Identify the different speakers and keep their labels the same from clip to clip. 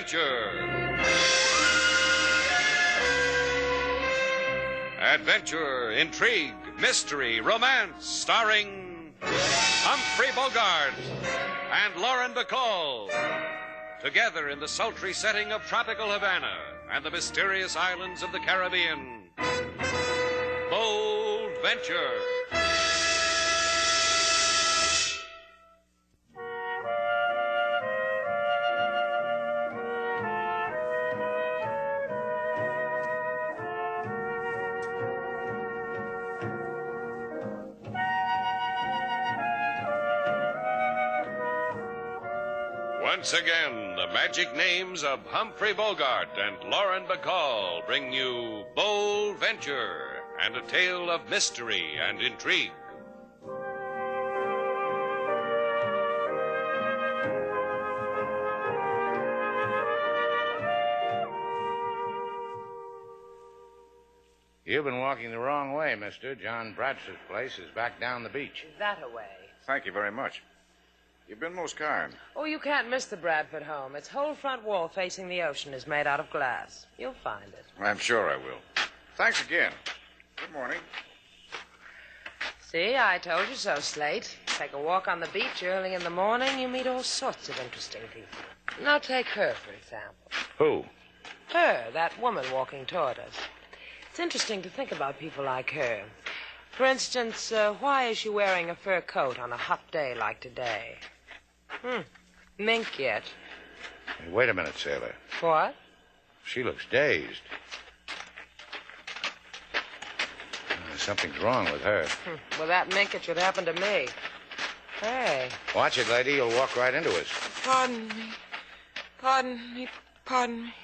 Speaker 1: Adventure. Adventure, intrigue, mystery, romance, starring Humphrey Bogart and Lauren Bacall. Together in the sultry setting of tropical Havana and the mysterious islands of the Caribbean. Bold Venture. Once again, the magic names of Humphrey Bogart and Lauren Bacall bring you Bold Venture and a tale of mystery and intrigue.
Speaker 2: You've been walking the wrong way, mister. John Bradford's place is back down the beach.
Speaker 3: That away.
Speaker 4: Thank you very much. You've been most kind.
Speaker 3: Oh, you can't miss the Bradford home. Its whole front wall facing the ocean is made out of glass. You'll find it.
Speaker 4: I'm sure I will. Thanks again. Good morning.
Speaker 3: See, I told you so, Slate. Take a walk on the beach early in the morning, you meet all sorts of interesting people. Now take her, for example.
Speaker 2: Who?
Speaker 3: Her, that woman walking toward us. It's interesting to think about people like her. For instance, why is she wearing a fur coat on a hot day like today? Mink yet.
Speaker 2: Hey, wait a minute, sailor.
Speaker 3: What?
Speaker 2: She looks dazed. Something's wrong with her.
Speaker 3: Well, that mink, it should happen to me. Hey.
Speaker 2: Watch it, lady. You'll walk right into us.
Speaker 3: Pardon me. Pardon me. Pardon me.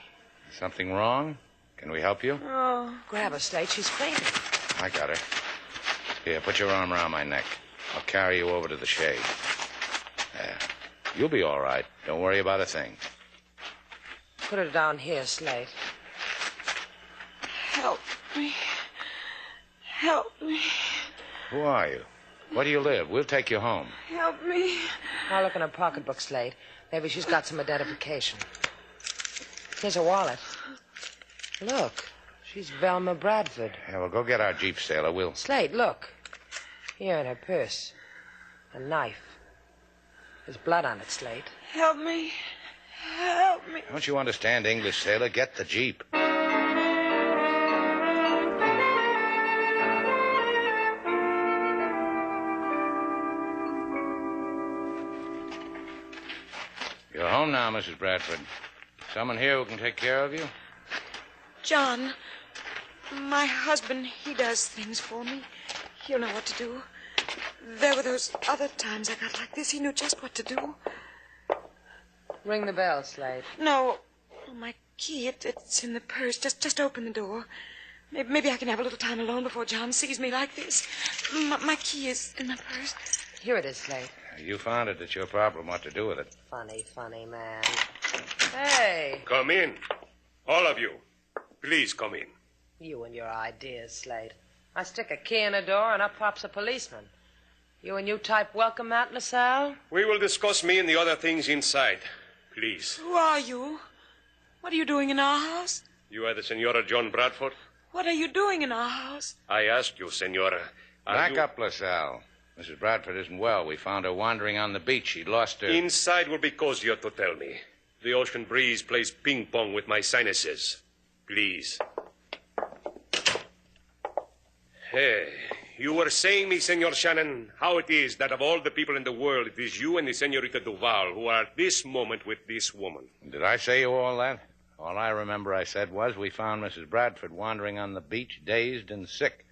Speaker 2: Something wrong? Can we help you?
Speaker 3: Oh. Grab her, Slate. She's fainting.
Speaker 2: I got her. Here, put your arm around my neck. I'll carry you over to the shade. There. You'll be all right. Don't worry about a thing.
Speaker 3: Put her down here, Slate. Help me. Help me.
Speaker 2: Who are you? Where do you live? We'll take you home.
Speaker 3: Help me. I'll look in her pocketbook, Slate. Maybe she's got some identification. Here's a wallet. Look. She's Velma Bradford.
Speaker 2: Yeah, well, go get our Jeep, sailor. We'll...
Speaker 3: Slate, look. Here in her purse. A knife. There's blood on it, Slate. Help me. Help me.
Speaker 2: Don't you understand English, sailor? Get the Jeep. You're home now, Mrs. Bradford. Someone here who can take care of you?
Speaker 5: John, my husband, he does things for me. He'll know what to do. There were those other times I got like this. He knew just what to do.
Speaker 3: Ring the bell, Slate.
Speaker 5: No. Oh, my key, it's in the purse. Just open the door. Maybe I can have a little time alone before John sees me like this. My key is in the purse.
Speaker 3: Here it is, Slate.
Speaker 2: You found it. It's your problem what to do with it.
Speaker 3: Funny man. Hey.
Speaker 6: Come in. All of you. Please come in.
Speaker 3: You and your ideas, Slate. I stick a key in a door and up pops a policeman. You and you type welcome mat, LaSalle?
Speaker 6: We will discuss me and the other things inside. Please.
Speaker 5: Who are you? What are you doing in our house?
Speaker 6: You are the Senora John Bradford?
Speaker 5: What are you doing in our house?
Speaker 6: I asked you, Senora.
Speaker 2: Back up, LaSalle. Mrs. Bradford isn't well. We found her wandering on the beach. She'd lost her...
Speaker 6: Inside will be cozier to tell me. The ocean breeze plays ping-pong with my sinuses. Please. Hey, you were saying me, Senor Shannon, how it is that of all the people in the world, it is you and the Senorita Duval who are at this moment with this woman.
Speaker 2: Did I say you all that? All I remember I said was we found Mrs. Bradford wandering on the beach, dazed and sick.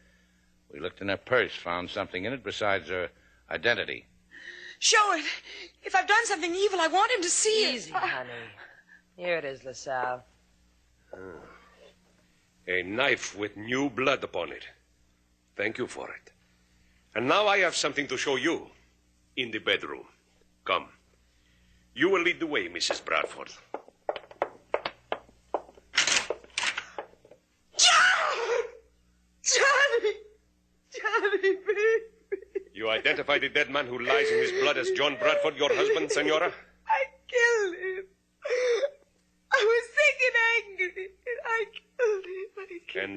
Speaker 2: We looked in her purse, found something in it besides her identity.
Speaker 5: Show it. If I've done something evil, I want him to see it.
Speaker 3: Easy, honey. Here it is, LaSalle.
Speaker 6: A knife with new blood upon it. Thank you for it. And now I have something to show you in the bedroom. Come. You will lead the way, Mrs. Bradford.
Speaker 5: Johnny, baby.
Speaker 6: You identify the dead man who lies in his blood as John Bradford, your husband, Senora?
Speaker 5: I killed him. I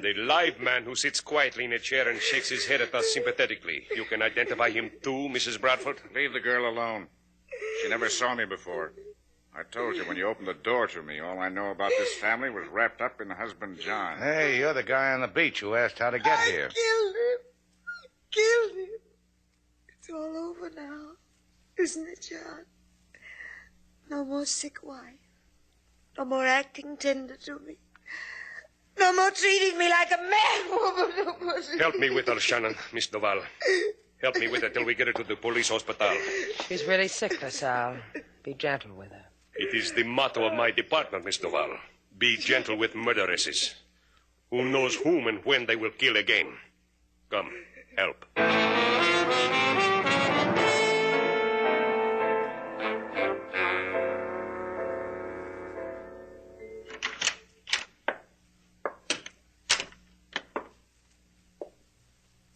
Speaker 6: And the live man who sits quietly in a chair and shakes his head at us sympathetically. You can identify him too, Mrs. Bradford?
Speaker 4: Leave the girl alone. She never saw me before. I told you when you opened the door to me, all I know about this family was wrapped up in husband John.
Speaker 2: Hey, you're the guy on the beach who asked how to get here.
Speaker 5: Killed him. Killed him. It's all over now, isn't it, John? No more sick wife. No more acting tender to me. No more treating me like a mad woman.
Speaker 6: Help me with her, Shannon, Miss Duval. Help me with her till we get her to the police hospital.
Speaker 3: She's really sick, LaSalle. Be gentle with her.
Speaker 6: It is the motto of my department, Miss Duval. Be gentle with murderesses. Who knows whom and when they will kill again. Come, help.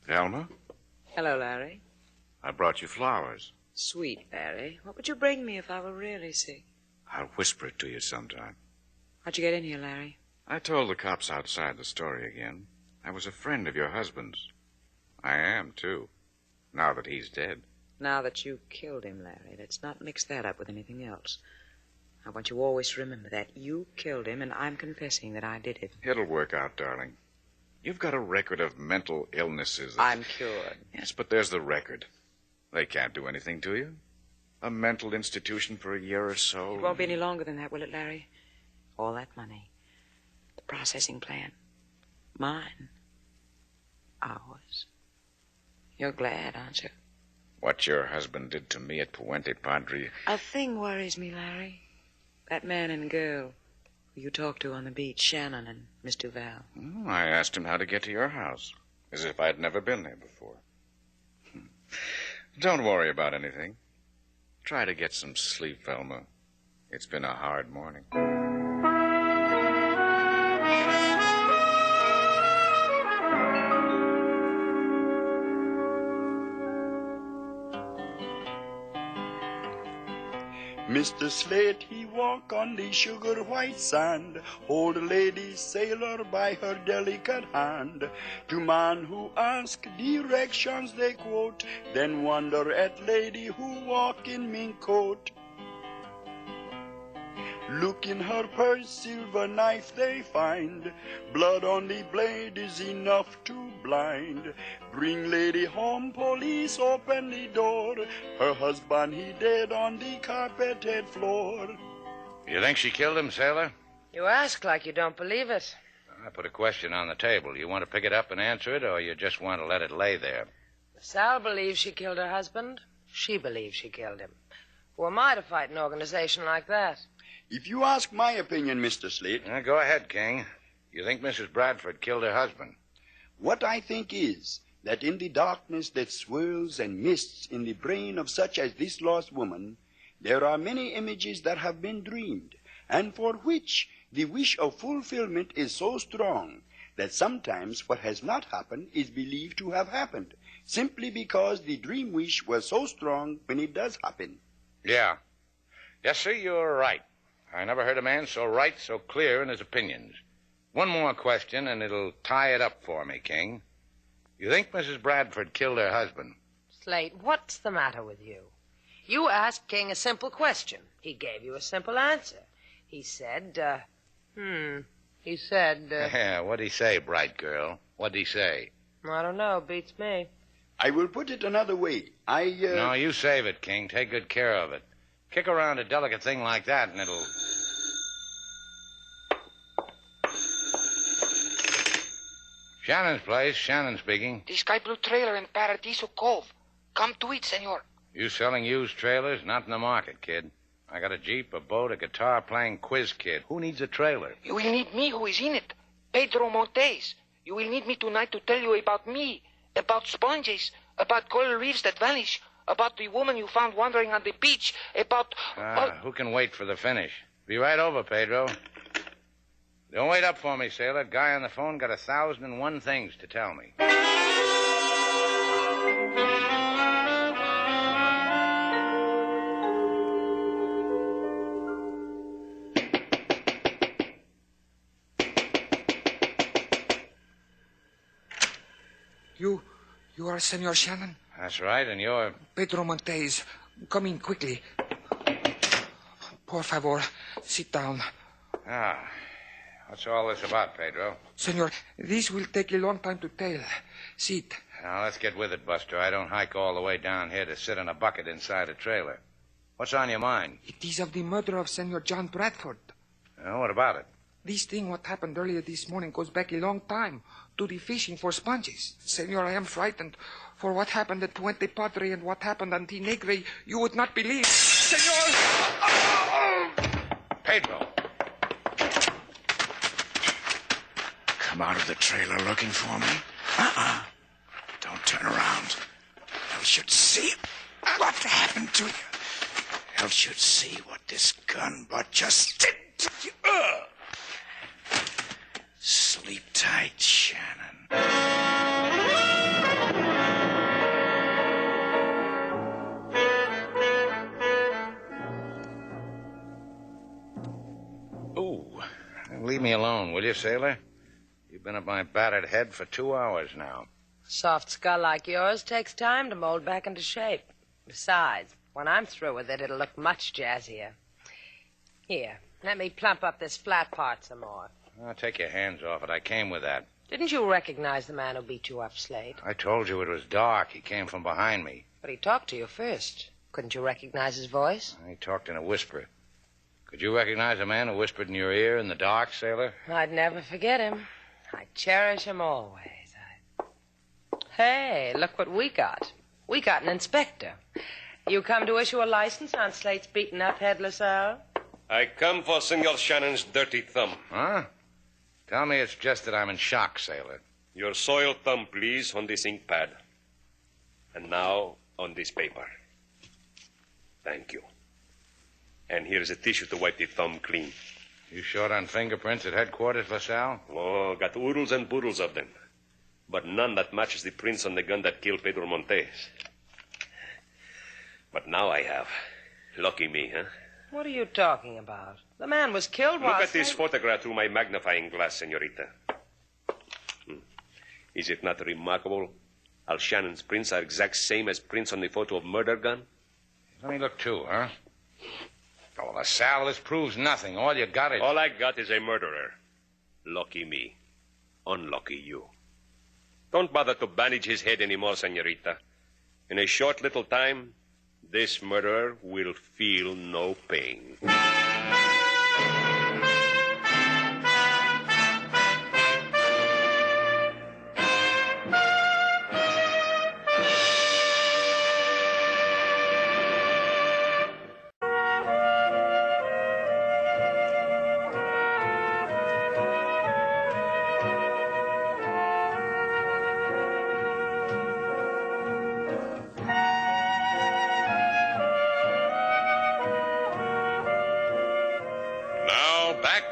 Speaker 4: Thelma,
Speaker 5: Hello, Larry.
Speaker 4: I brought you flowers.
Speaker 5: Sweet, Larry. What would you bring me if I were really sick?
Speaker 4: I'll whisper it to you sometime.
Speaker 5: How'd you get in here, Larry?
Speaker 4: I told the cops outside the story again. I was a friend of your husband's. I am, too, now that he's dead.
Speaker 5: Now that you killed him, Larry, let's not mix that up with anything else. I want you always to remember that. You killed him, and I'm confessing that I did it.
Speaker 4: It'll work out, darling. You've got a record of mental illnesses.
Speaker 5: I'm cured.
Speaker 4: Yes, but there's the record. They can't do anything to you. A mental institution for a year or so.
Speaker 5: It won't be any longer than that, will it, Larry? All that money. The processing plant. Mine. Ours. You're glad, aren't you?
Speaker 4: What your husband did to me at Puente Padre.
Speaker 5: A thing worries me, Larry. That man and girl who you talked to on the beach, Shannon and Miss Duval.
Speaker 4: I asked him how to get to your house, as if I'd never been there before. Don't worry about anything. Try to get some sleep, Velma. It's been a hard morning.
Speaker 7: Mr. Slate, he walk on the sugar white sand, hold a lady sailor by her delicate hand. To man who ask directions they quote, then wonder at lady who walk in mink coat. Look in her purse, silver knife they find. Blood on the blade is enough to blind. Bring lady home, police open the door. Her husband he dead on the carpeted floor.
Speaker 2: You think she killed him, sailor?
Speaker 3: You ask like you don't believe it.
Speaker 2: I put a question on the table. You want to pick it up and answer it, or you just want to let it lay there?
Speaker 3: Sal believes she killed her husband. She believes she killed him. Who am I to fight an organization like that?
Speaker 7: If you ask my opinion, Mr. Slate...
Speaker 2: Go ahead, King. You think Mrs. Bradford killed her husband?
Speaker 7: What I think is that in the darkness that swirls and mists in the brain of such as this lost woman, there are many images that have been dreamed, and for which the wish of fulfillment is so strong that sometimes what has not happened is believed to have happened, simply because the dream wish was so strong when it does happen.
Speaker 2: Yeah. Yes, sir, you're right. I never heard a man so right, so clear in his opinions. One more question, and it'll tie it up for me, King. You think Mrs. Bradford killed her husband?
Speaker 3: Slate, what's the matter with you? You asked King a simple question. He gave you a simple answer. He said,
Speaker 2: Yeah, what'd he say, bright girl? What'd he say?
Speaker 3: I don't know, beats me.
Speaker 7: I will put it another way.
Speaker 2: No, you save it, King. Take good care of it. Kick around a delicate thing like that, and it'll... Shannon's place. Shannon speaking.
Speaker 8: The sky blue trailer in Paradiso Cove. Come to it, senor.
Speaker 2: You selling used trailers? Not in the market, kid. I got a Jeep, a boat, a guitar playing quiz kid. Who needs a trailer?
Speaker 8: You will need me who is in it. Pedro Montes. You will need me tonight to tell you about me, about sponges, about coral reefs that vanish, about the woman you found wandering on the beach, about...
Speaker 2: Who can wait for the finish? Be right over, Pedro. Don't wait up for me, sailor. Guy on the phone got 1,001 things to tell me.
Speaker 8: You are Senor Shannon?
Speaker 2: That's right, and you're...
Speaker 8: Pedro Montes. Come in quickly. Por favor, sit down.
Speaker 2: Ah, what's all this about, Pedro?
Speaker 8: Senor, this will take a long time to tell. Sit.
Speaker 2: Now, let's get with it, Buster. I don't hike all the way down here to sit in a bucket inside a trailer. What's on your mind?
Speaker 8: It is of the murder of Senor John Bradford.
Speaker 2: What about it?
Speaker 8: This thing, what happened earlier this morning, goes back a long time to the fishing for sponges. Senor, I am frightened. For what happened at Puente Padre and what happened on T Negre, you would not believe. Senor!
Speaker 2: Pedro!
Speaker 9: Come out of the trailer looking for me? Don't turn around. Else should see what happened to you. Else should see what this gun butt just did to you. Sleep tight, Shannon.
Speaker 2: Leave me alone, will you, Sailor? You've been at my battered head for 2 hours now.
Speaker 3: Soft skull like yours takes time to mold back into shape. Besides, when I'm through with it, it'll look much jazzier. Here, let me plump up this flat part some more.
Speaker 2: Take your hands off it. I came with that.
Speaker 3: Didn't you recognize the man who beat you up, Slate?
Speaker 2: I told you it was dark. He came from behind me.
Speaker 3: But he talked to you first. Couldn't you recognize his voice?
Speaker 2: He talked in a whisper. Could you recognize a man who whispered in your ear in the dark, Sailor?
Speaker 3: I'd never forget him. I cherish him always. Hey, look what we got. We got an inspector. You come to issue a license on Slate's beaten-up headless owl?
Speaker 6: I come for Senor Shannon's dirty thumb.
Speaker 2: Huh? Tell me it's just that I'm in shock, Sailor.
Speaker 6: Your soiled thumb, please, on this ink pad. And now on this paper. Thank you. And here's a tissue to wipe the thumb clean.
Speaker 2: You short on fingerprints at headquarters, LaSalle?
Speaker 6: Oh, got oodles and boodles of them. But none that matches the prints on the gun that killed Pedro Montes. But now I have. Lucky me, huh?
Speaker 3: What are you talking about? The man was killed while...
Speaker 6: Look at this photograph through my magnifying glass, senorita. Is it not remarkable how Shannon's prints are exact same as prints on the photo of murder gun?
Speaker 2: Let me look, too, huh? Oh, LaSalle, this proves nothing. All you got is...
Speaker 6: All I got is a murderer. Lucky me. Unlucky you. Don't bother to bandage his head anymore, senorita. In a short little time, this murderer will feel no pain.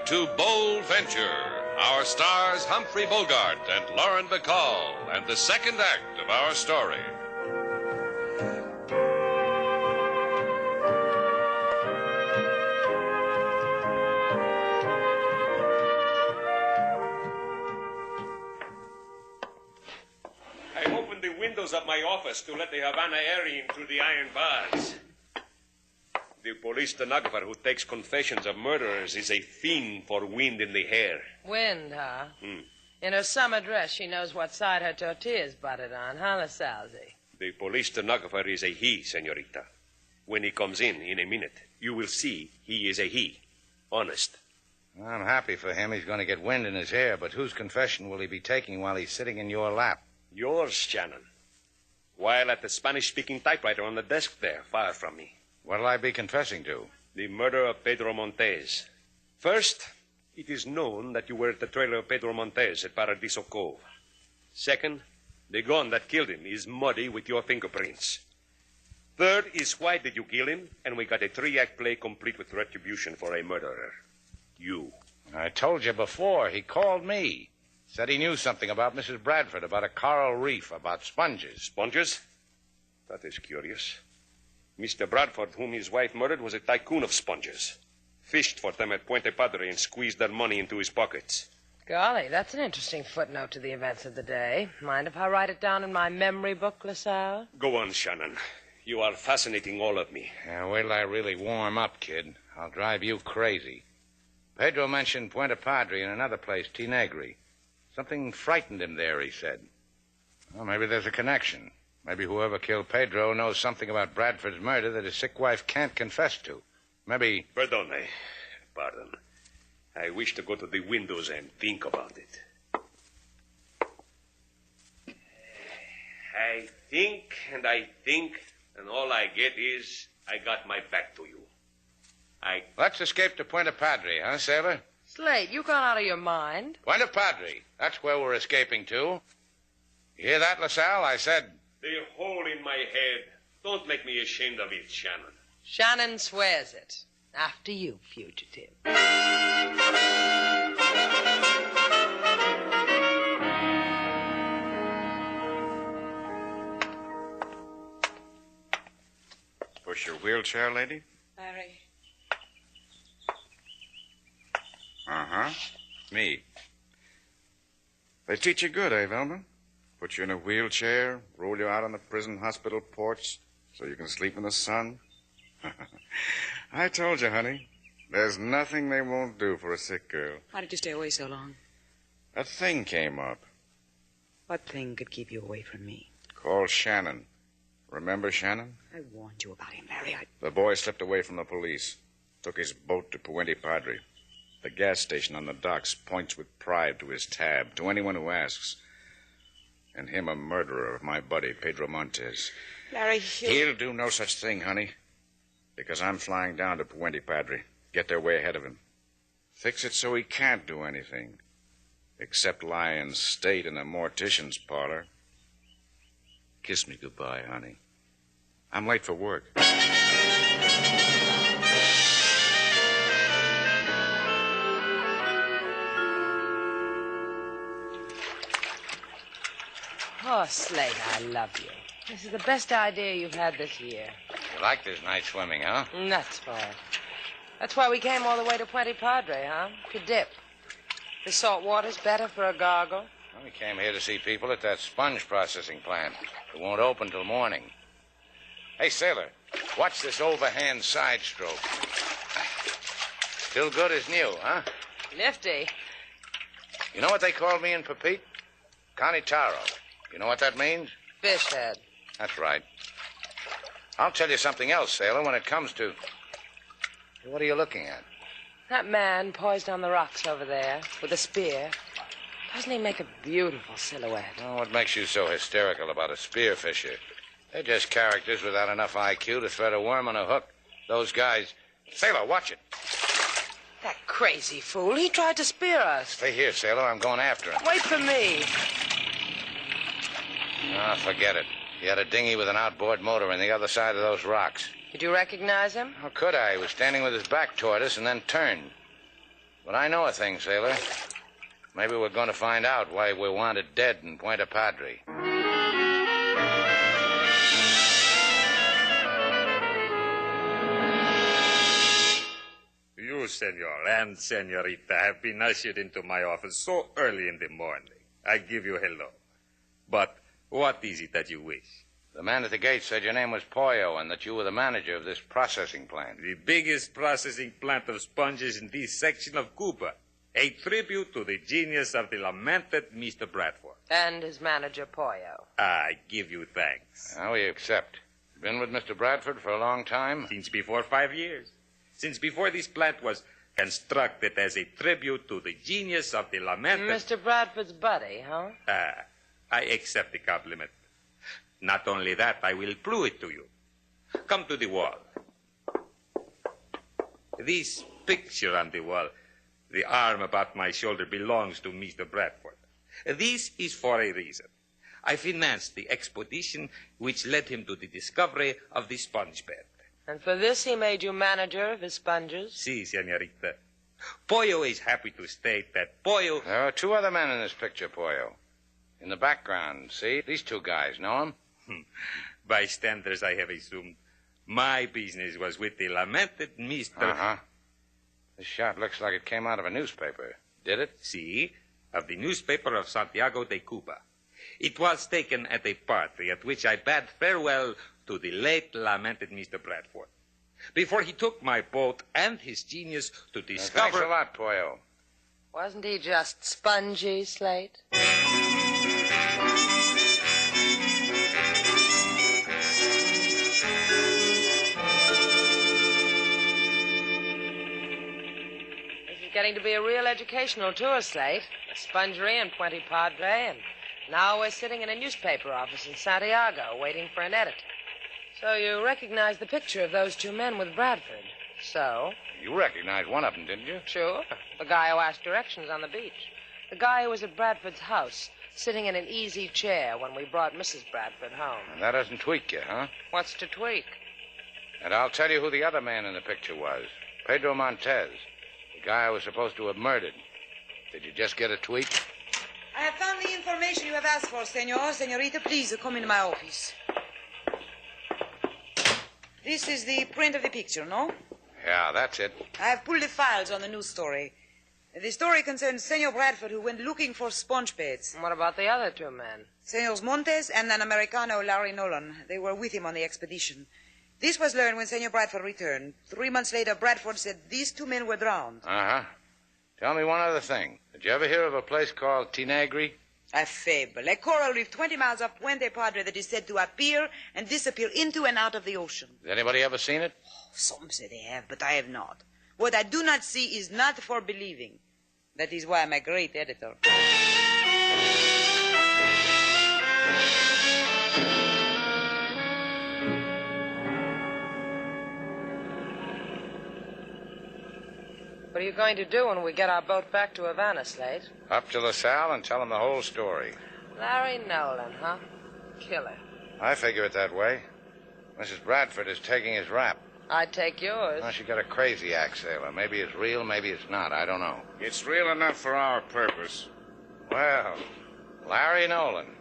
Speaker 1: To Bold Venture, our stars Humphrey Bogart and Lauren Bacall, and the second act of our story.
Speaker 6: I opened the windows of my office to let the Havana air in through the iron bars. The police stenographer who takes confessions of murderers is a fiend for wind in the hair.
Speaker 3: Wind, huh? In her summer dress, she knows what side her tortilla's buttered on, huh, LaSalle?
Speaker 6: The police stenographer is a he, senorita. When he comes in a minute, you will see he is a he. Honest.
Speaker 2: I'm happy for him. He's going to get wind in his hair, but whose confession will he be taking while he's sitting in your lap?
Speaker 6: Yours, Shannon. While at the Spanish-speaking typewriter on the desk there, far from me.
Speaker 2: What'll I be confessing to?
Speaker 6: The murder of Pedro Montes. First, it is known that you were at the trailer of Pedro Montes at Paradiso Cove. Second, the gun that killed him is muddy with your fingerprints. Third is why did you kill him, and we got a 3-act play complete with retribution for a murderer. You.
Speaker 2: I told you before. He called me. Said he knew something about Mrs. Bradford, about a coral reef, about sponges.
Speaker 6: Sponges? That is curious. Mr. Bradford, whom his wife murdered, was a tycoon of sponges. Fished for them at Puente Padre and squeezed their money into his pockets.
Speaker 3: Golly, that's an interesting footnote to the events of the day. Mind if I write it down in my memory book, LaSalle?
Speaker 6: Go on, Shannon. You are fascinating all of me.
Speaker 2: Yeah, wait till I really warm up, kid. I'll drive you crazy. Pedro mentioned Puente Padre and another place, Tinegri. Something frightened him there, he said. Well, maybe there's a connection. Maybe whoever killed Pedro knows something about Bradford's murder that his sick wife can't confess to. Maybe...
Speaker 6: Pardon. I wish to go to the windows and think about it. I think, and all I get is I got my back to you.
Speaker 2: Let's escape to Puente Padre, huh, Sailor?
Speaker 3: Slate, you gone out of your mind?
Speaker 2: Puente Padre. That's where we're escaping to. You hear that, LaSalle? I said...
Speaker 6: The hole in my head. Don't make me ashamed of it, Shannon.
Speaker 3: Shannon swears it. After you, fugitive.
Speaker 4: Push your wheelchair, lady?
Speaker 5: Larry.
Speaker 4: Uh-huh. Me. They teach you good, eh, Velma? Put you in a wheelchair, roll you out on the prison hospital porch so you can sleep in the sun. I told you, honey. There's nothing they won't do for a sick girl.
Speaker 10: Why did you stay away so long?
Speaker 4: A thing came up.
Speaker 10: What thing could keep you away from me?
Speaker 4: Called Shannon. Remember Shannon?
Speaker 10: I warned you about him, Larry.
Speaker 4: The boy slipped away from the police. Took his boat to Puente Padre. The gas station on the docks points with pride to his tab, to anyone who asks. And him a murderer of my buddy, Pedro Montez.
Speaker 10: Larry,
Speaker 4: He'll do no such thing, honey. Because I'm flying down to Puente Padre. Get there way ahead of him. Fix it so he can't do anything. Except lie in state in a mortician's parlor. Kiss me goodbye, honey. I'm late for work.
Speaker 3: Oh, Slate, I love you. This is the best idea you've had this year.
Speaker 2: You like this night swimming, huh?
Speaker 3: Nuts for it. That's why we came all the way to Puente Padre, huh? To dip. The salt water's better for a gargle.
Speaker 2: Well, we came here to see people at that sponge processing plant. It won't open till morning. Hey, Sailor, watch this overhand side stroke. Still good as new, huh?
Speaker 3: Nifty.
Speaker 2: You know what they called me in Pepite? Conitaro. You know what that means?
Speaker 3: Fish head.
Speaker 2: That's right. I'll tell you something else, Sailor, when it comes to... What are you looking at?
Speaker 3: That man poised on the rocks over there with a spear. Doesn't he make a beautiful silhouette?
Speaker 2: Oh, what makes you so hysterical about a spearfisher? They're just characters without enough IQ to thread a worm on a hook. Those guys... Sailor, watch it.
Speaker 3: That crazy fool. He tried to spear us.
Speaker 2: Stay here, Sailor. I'm going after him.
Speaker 3: Wait for me.
Speaker 2: Ah, forget it. He had a dinghy with an outboard motor on the other side of those rocks.
Speaker 3: Did you recognize him?
Speaker 2: How could I? He was standing with his back toward us and then turned. But I know a thing, Sailor. Maybe we're going to find out why we're wanted dead in Puente Padre.
Speaker 11: You, senor, and senorita have been ushered into my office so early in the morning. I give you hello. But what is it that you wish?
Speaker 2: The man at the gate said your name was Pollo and that you were the manager of this processing plant.
Speaker 11: The biggest processing plant of sponges in this section of Cuba. A tribute to the genius of the lamented Mr. Bradford.
Speaker 3: And his manager, Pollo.
Speaker 11: I give you thanks.
Speaker 2: Now we accept. Been with Mr. Bradford for a long time?
Speaker 11: Since before 5 years. Since before this plant was constructed as a tribute to the genius of the lamented...
Speaker 3: Mr. Bradford's buddy, huh?
Speaker 11: I accept the compliment. Not only that, I will prove it to you. Come to the wall. This picture on the wall, the arm about my shoulder, belongs to Mr. Bradford. This is for a reason. I financed the expedition which led him to the discovery of the sponge bed.
Speaker 3: And for this he made you manager of his sponges?
Speaker 11: Si, senorita. Pollo is happy to state that Pollo...
Speaker 2: There are two other men in this picture, Pollo. In the background, see? These two guys, know them?
Speaker 11: Bystanders, I have assumed. My business was with the lamented Mr...
Speaker 2: Uh-huh. This shot looks like it came out of a newspaper. Did it?
Speaker 11: See? of the newspaper of Santiago de Cuba. It was taken at a party at which I bade farewell to the late lamented Mr. Bradford. Before he took my boat and his genius to discover...
Speaker 2: Thanks a lot, Pollo.
Speaker 3: Wasn't he just spongy, Slate? Getting to be a real educational tour, Slate. A spongery and Puente Padre, and now we're sitting in a newspaper office in Santiago waiting for an edit. So you recognize the picture of those two men with Bradford. So?
Speaker 2: You recognized one of them, didn't you?
Speaker 3: Sure. The guy who asked directions on the beach. The guy who was at Bradford's house, sitting in an easy chair when we brought Mrs. Bradford home.
Speaker 2: And that doesn't tweak you, huh?
Speaker 3: What's to tweak?
Speaker 2: And I'll tell you who the other man in the picture was. Pedro Montez. The guy I was supposed to have murdered. Did you just get a tweak?
Speaker 10: I have found the information you have asked for, senor. Senorita, please come into my office. This is the print of the picture, no?
Speaker 2: Yeah, that's it.
Speaker 10: I have pulled the files on the news story. The story concerns Senor Bradford, who went looking for sponge beds.
Speaker 3: What about the other two men?
Speaker 10: Senors Montes and an Americano, Larry Nolan. They were with him on the expedition. This was learned when Senor Bradford returned. 3 months later, Bradford said these two men were drowned.
Speaker 2: Uh-huh. Tell me one other thing. Did you ever hear of a place called Tinagre?
Speaker 10: A fable. A coral reef 20 miles off Puente Padre that is said to appear and disappear into and out of the ocean.
Speaker 2: Has anybody ever seen it?
Speaker 10: Oh, some say they have, but I have not. What I do not see is not for believing. That is why I'm a great editor.
Speaker 3: What are you going to do when we get our boat back to Havana, Slate?
Speaker 2: Up to LaSalle and tell him the whole story.
Speaker 3: Larry Nolan, huh? Killer.
Speaker 2: I figure it that way. Mrs. Bradford is taking his rap.
Speaker 3: I'd take yours.
Speaker 2: Well, she got a crazy act, Sailor. Maybe it's real, maybe it's not. I don't know.
Speaker 4: It's real enough for our purpose.
Speaker 2: Well, Larry Nolan.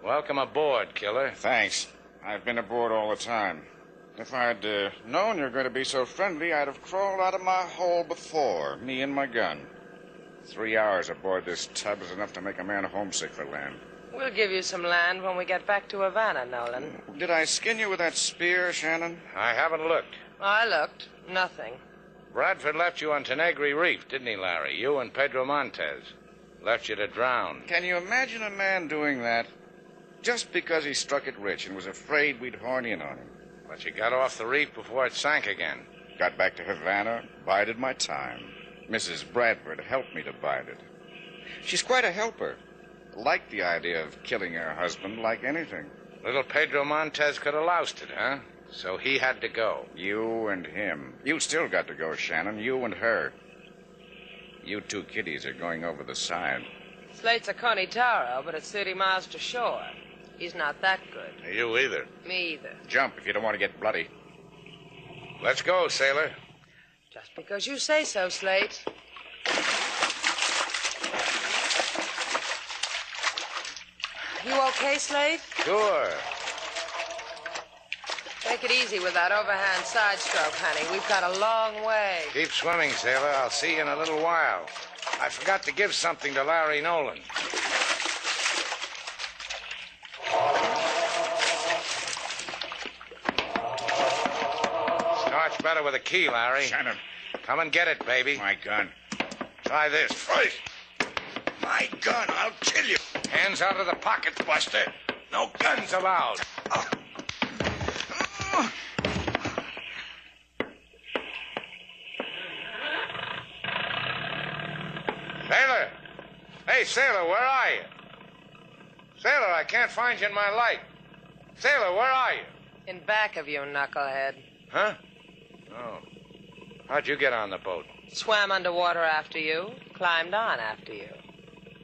Speaker 2: Welcome aboard, killer.
Speaker 4: Thanks. I've been aboard all the time. If I'd known you're going to be so friendly, I'd have crawled out of my hole before, me and my gun. 3 hours aboard this tub is enough to make a man homesick for land.
Speaker 3: We'll give you some land when we get back to Havana, Nolan.
Speaker 4: Did I skin you with that spear, Shannon?
Speaker 2: I haven't looked.
Speaker 3: I looked. Nothing.
Speaker 2: Bradford left you on Tinagre Reef, didn't he, Larry? You and Pedro Montez. Left you to drown.
Speaker 4: Can you imagine a man doing that just because he struck it rich and was afraid we'd horn in on him?
Speaker 2: But you got off the reef before it sank again.
Speaker 4: Got back to Havana, bided my time. Mrs. Bradford helped me to bide it. She's quite a helper. Liked the idea of killing her husband like anything.
Speaker 2: Little Pedro Montez could have loused it, huh? So he had to go.
Speaker 4: You and him. You still got to go, Shannon. You and her. You two kiddies are going over the side.
Speaker 3: Slate's a Coney Taro, but it's 30 miles to shore. He's not that good.
Speaker 2: You either.
Speaker 3: Me either.
Speaker 4: Jump if you don't want to get bloody.
Speaker 2: Let's go, sailor.
Speaker 3: Just because you say so, Slate. You okay, Slate?
Speaker 2: Sure.
Speaker 3: Take it easy with that overhand side stroke, honey. We've got a long way.
Speaker 2: Keep swimming, sailor. I'll see you in a little while. I forgot to give something to Larry Nolan. Starts better with a key, Larry.
Speaker 4: Shannon.
Speaker 2: Come and get it, baby.
Speaker 4: My gun.
Speaker 2: Try this.
Speaker 4: Right. My gun. I'll kill you.
Speaker 2: Hands out of the pockets, Buster. No guns allowed. Sailor! Hey, Sailor, where are you? Sailor, I can't find you in my light. Sailor, where are you?
Speaker 3: In back of you, knucklehead.
Speaker 2: Huh? Oh. How'd you get on the boat?
Speaker 3: Swam underwater after you, climbed on after you.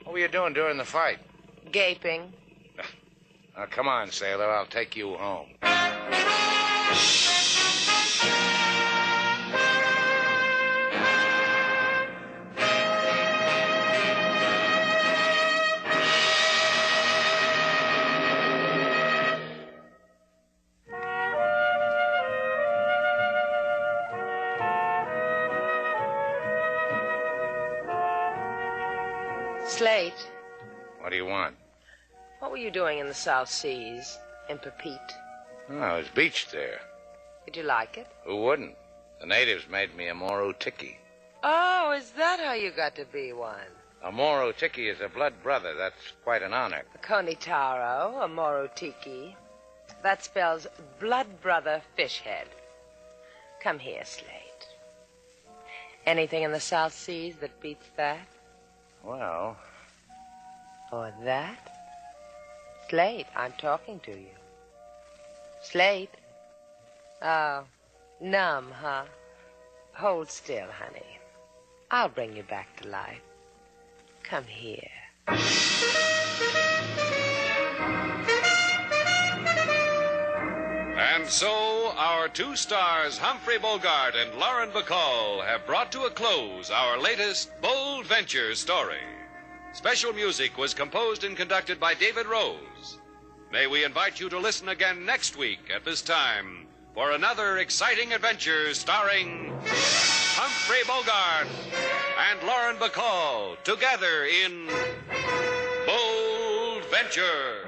Speaker 2: What were you doing during the fight?
Speaker 3: Gaping.
Speaker 2: Now, come on, Sailor. I'll take you home.
Speaker 3: Slate,
Speaker 2: What do you want?
Speaker 3: what were you doing in the South Seas, Imper Pete?
Speaker 2: Oh, I was beached there.
Speaker 3: Did you like it?
Speaker 2: Who wouldn't? The natives made me a Moro Tiki.
Speaker 3: Oh, is that how you got to be one?
Speaker 2: A Moro Tiki is a blood brother. That's quite an honor.
Speaker 3: A Konitaro, a Moro Tiki. That spells blood brother fish head. Come here, Slate. Anything in the South Seas that beats that?
Speaker 2: Well,
Speaker 3: Or that? Slate, I'm talking to you. Slate? Oh, numb, huh? Hold still, honey. I'll bring you back to life. Come here.
Speaker 1: And so, our two stars, Humphrey Bogart and Lauren Bacall, have brought to a close our latest bold venture story. Special music was composed and conducted by David Rose. May we invite you to listen again next week at this time for another exciting adventure starring Humphrey Bogart and Lauren Bacall together in Bold Venture.